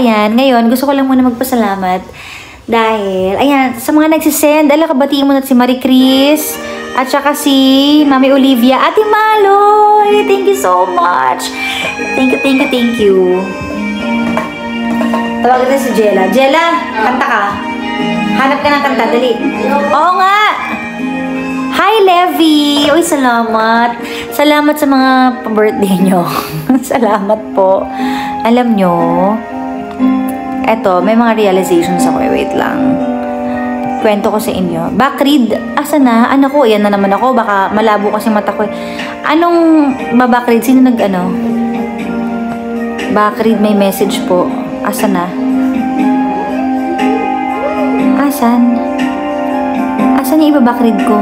ayan, ngayon, gusto ko lang muna magpasalamat. Dahil, ayan, sa mga nagsisend, kabatiin mo na si Marie Chris, at saka si Mami Olivia, Ate Maloy, thank you so much. Thank you. Tawagin na si Jella. Jella, kanta ka. Hanap ka ng kanta, dali. Oo nga. Hi, Levi. Uy, salamat. Salamat sa mga pa-birthday nyo. Salamat po. Alam nyo, eto, may mga realizations ako. Wait lang. Kwento ko sa inyo. Backread. Asa na? Ano ko? Yan na naman ako. Baka malabo kasi mata ko. Anong backread? Sino nag-ano? Backread, may message po. Asa na? Asan? Asan yung iba-backread ko?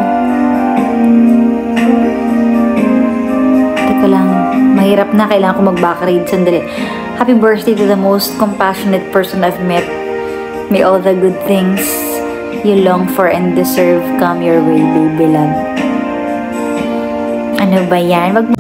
Teka lang. Mahirap na. Kailangan ko mag-backread. Sandali. Happy birthday to the most compassionate person I've met. May all the good things you long for and deserve come your way, baby love. Ano ba yan? Wag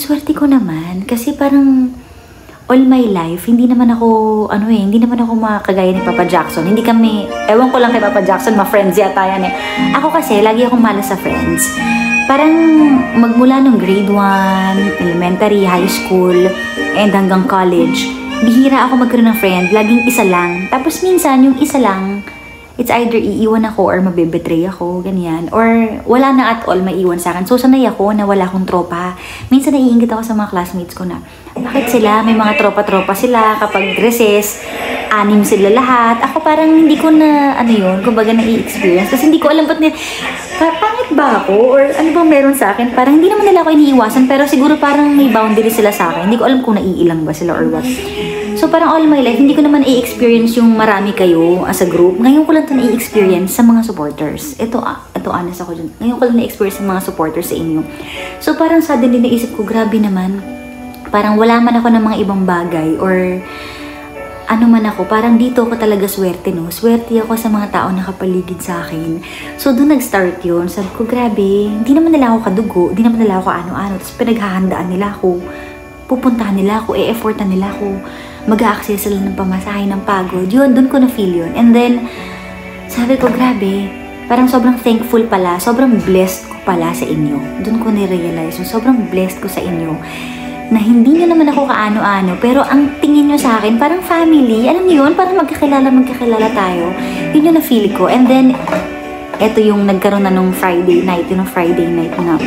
swerte ko naman kasi parang all my life hindi naman ako hindi naman ako makagaya ni Papa Jackson. Hindi kami, ewan ko lang kay Papa Jackson, ma-friends yata yan eh. Ako kasi lagi akong malas sa friends. Parang magmula nung grade 1, elementary, high school, and hanggang college, bihira ako magkaroon ng friend, laging isa lang. Tapos minsan yung isa lang, it's either iiwan ako or mabibetray ako, ganyan. Or wala na at all maiiwan sa akin. So, sanay ako na wala akong tropa. Minsan naiingit ako sa mga classmates ko na, bakit sila? May mga tropa-tropa sila. Kapag recess, 6 sila lahat. Ako parang hindi ko na, kumbaga na-i-experience. Kasi hindi ko alam ba't pangit ba ako? Or ano bang meron sa akin? Parang hindi naman nila ako iniiwasan. Pero siguro parang may boundary sila sa akin. Hindi ko alam kung naiilang ba sila or what. So, parang all my life, hindi ko naman i-experience yung marami kayo as a group. Ngayon ko lang ito na-i-experience sa mga supporters. Ito honest ako dyan. Ngayon ko lang na-experience sa mga supporters sa inyo. So, parang suddenly naisip ko, grabe naman. Parang wala man ako ng mga ibang bagay or ano man ako, parang dito ako talaga swerte, no? Swerte ako sa mga tao nakapaligid sa akin. So, doon nag-start yun. Sabi ko, grabe, hindi naman nila ako kadugo, hindi naman nila ako ano-ano. Tapos pinaghahandaan nila ako, pupuntahan nila ako, e-effortan nila ako, mag-a-access sila ng pamasahe, ng pagod. Yun, doon ko na-feel yun. And then, sabi ko, grabe, parang sobrang thankful pala, sobrang blessed ko pala sa inyo. Doon ko na-realize yung sobrang blessed ko sa inyo na hindi nyo naman ako kaano-ano, pero ang tingin nyo sa akin, parang family. Alam niyo yun, parang magkakilala tayo. Yun yung na-feel ko. And then, eto yung nagkaroon na nung Friday night, yun yung Friday night na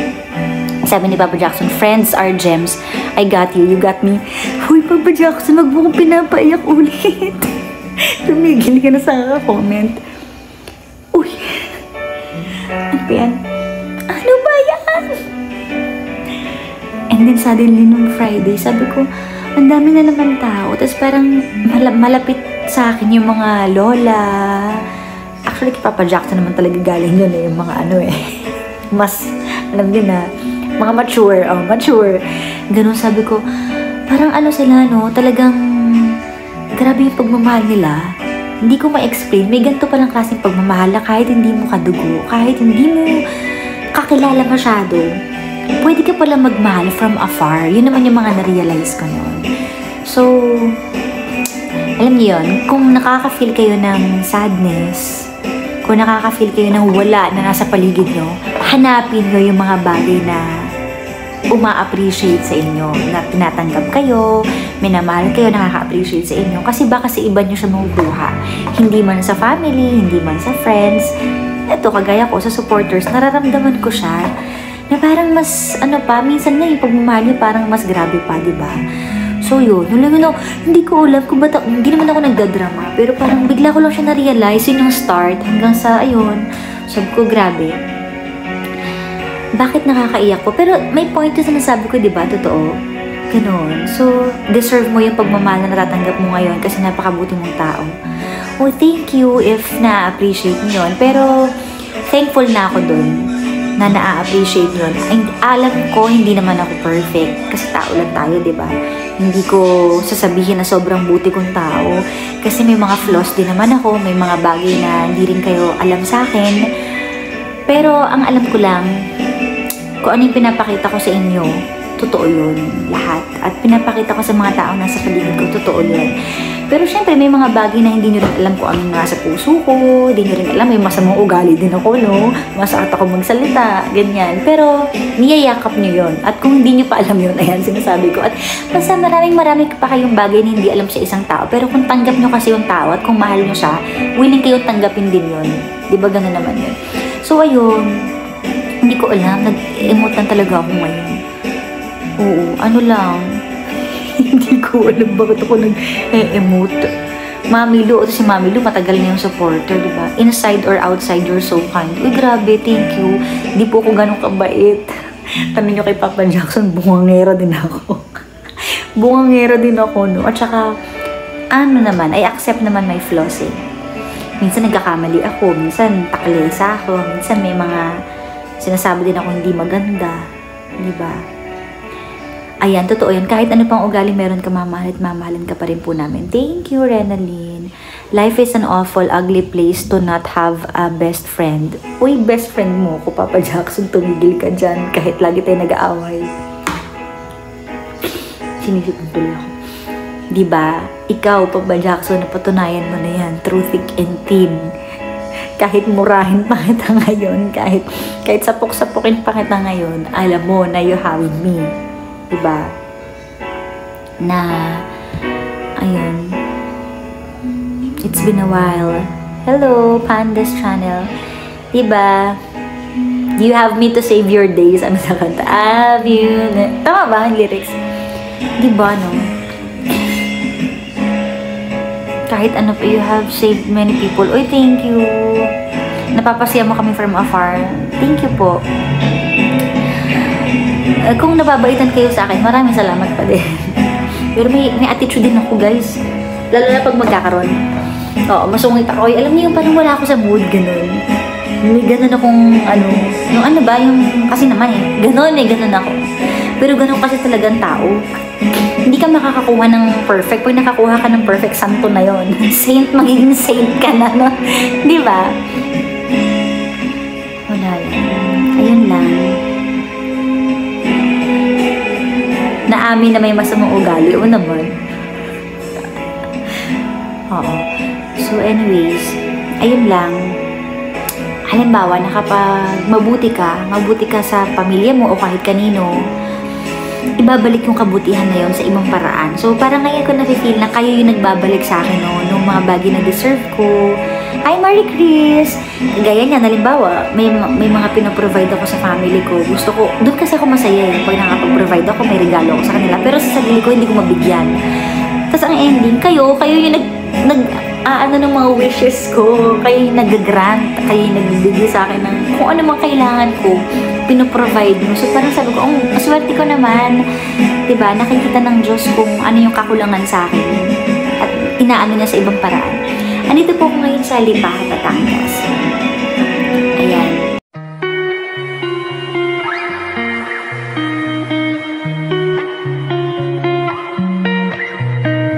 sabi ni Papa Jackson, friends are gems. I got you, you got me. Huy, Papa Jackson, wag mo kong pinapaiyak ulit. Tumigil ka na sa comment. Uy, ano ba yan? Ano ba yan? And then suddenly nung Friday, sabi ko, ang dami na naman tao. Tapos parang malapit sa akin yung mga lola. Actually, kay Papa Jackson naman talaga galing yun eh. Yung mga ano eh. Mas, alam din na, mga mature. Oh, mature. Ganun sabi ko, parang ano sila, no? Talagang, grabe yung pagmamahal nila. Hindi ko ma-explain. May ganito palang klaseng pagmamahal na kahit hindi mo kadugo, kahit hindi mo kakilala masyado, pwede ka pala magmahal from afar. Yun naman yung mga na-realize ko noon. So, alam niyo yun, kung nakaka-feel kayo ng sadness, kung nakaka-feel kayo ng wala na nasa paligid nyo, hanapin nyo yung mga bagay na uma-appreciate sa inyo, na tinatanggap kayo, minamahal kayo, nakaka-appreciate sa inyo. Kasi baka sa iba nyo siya mabubuha. Hindi man sa family, hindi man sa friends. Ito, kagaya ko, sa supporters, nararamdaman ko siya na parang mas, ano pa, minsan nga yung pagmamahal niya parang mas grabe pa, diba? So yun, hindi ko alam kung ba't, hindi naman ako nagdadrama, pero parang bigla ko lang siya na-realize, yun yung start, hanggang sa, ayun, sabi ko, grabe. Bakit nakakaiyak ko? Pero may point yung sinasabi ko, diba? Totoo. Ganon. So, deserve mo yung pagmamahal na natatanggap mo ngayon kasi napakabuti mong tao. Oh, thank you if na-appreciate mo yun. Pero, thankful na ako dun na na-appreciate yun. Alam ko, hindi naman ako perfect. Kasi tao lang tayo, diba? Hindi ko sasabihin na sobrang buti kong tao. Kasi may mga flaws din naman ako. May mga bagay na hindi rin kayo alam sa akin. Pero, ang alam ko lang, kung ano yung pinapakita ko sa inyo, totoo yun. Lahat. At pinapakita ko sa mga tao nasa paligid ko, totoo yun. Pero syempre, may mga bagay na hindi nyo rin alam kung anong nasa puso ko, hindi nyo rin alam, may masamang ugali din ako, no? Masakit ako magsalita, ganyan. Pero, niyayakap nyo yun. At kung hindi nyo pa alam yun, ayan, sinasabi ko. At basta marami pa kayong bagay na hindi alam sa isang tao. Pero kung tanggap nyo kasi yung tao at kung mahal nyo siya, willing kayong tanggapin din yun. Diba ganun naman yun? So, ayun, hindi ko alam, nag-emote lang talaga ako ngayon. Oo, ano lang, hindi ko alam bakit ako nag-emote. Mami Lu, ito si Mami Lu, matagal na yung supporter, diba? Inside or outside, you're so kind. Uy, grabe, thank you. Hindi po ako ganun kabait. Tanong nyo kay Papa Jackson, bungangera din ako. Bungangera din ako, no? At saka, ano naman, I accept naman my flaws, eh. Minsan nagkakamali ako, minsan taklesa ako, minsan may mga sinasabi din ako hindi maganda, diba? Ayan, totoo yan. Kahit ano pang ugali meron ka, mamahal at mamahalin ka pa rin po namin. Thank you, Renalyn. Life is an awful, ugly place to not have a best friend. Uy, best friend mo ko, Papa Jackson, tumigil ka dyan kahit lagi tayo nag-aaway. Sinisip mo tuloy ako. Diba? Ikaw, Papa Jackson, napatunayan mo na yan through thick and thin. Kahit murahin pa kita ngayon, kahit sapok-sapokin pa kita ngayon, alam mo na you have me. Diba? Na, ayun. It's been a while. Hello, Pandas Channel. Diba? You have me to save your days. Ano sa kanta? Have you... Tama ba ang lyrics? Diba, no? Kahit ano pa, you have saved many people. Uy, thank you. Napapasaya mo kami from afar. Thank you po. Kung nababaitan kayo sa akin, maraming salamat pa din. Pero may attitude din ako, guys. Lalo na pag magkakaroon. Oo, masungit ako. Alam niyo, parang wala ako sa mood, ganun. May ganun akong, ano, yung ano ba, yung, kasi naman eh, ganun ako. Pero ganun kasi talagang tao. Hindi ka makakakuha ng perfect. Pag nakakuha ka ng perfect, santo na yon. Saint, magiging saint ka na, no? Di ba? Wala lang. Ayun lang. Naamin na may masamang ugali. O naman. Oo. So anyways, ayun lang. Halimbawa, na kapag mabuti ka sa pamilya mo o kahit kanino, ibabalik yung kabutihan na yon sa ibang paraan. So, parang ngayon ko na-feel na kayo yung nagbabalik sa akin, no, nung mga bagay na deserve ko. Hi, Marie Chris! Gaya niya, halimbawa, may mga pinaprovide ako sa family ko. Gusto ko, doon kasi ako masaya eh. Pag nakapag-provide ako, may regalo ako sa kanila. Pero sa sarili ko, hindi ko mabigyan. Tapos ang ending, kayo yung ano ng mga wishes ko, kayo yung nag-grant, kayo yung nagbibigay sa akin ng kung ano mang kailangan ko, pinoprovide mo. So parang sabi ko, swerte ko naman, diba, nakikita ng Diyos kung ano yung kakulangan sa akin at inaano niya sa ibang paraan. Andito po ako ngayon sa Lipa, Batangas.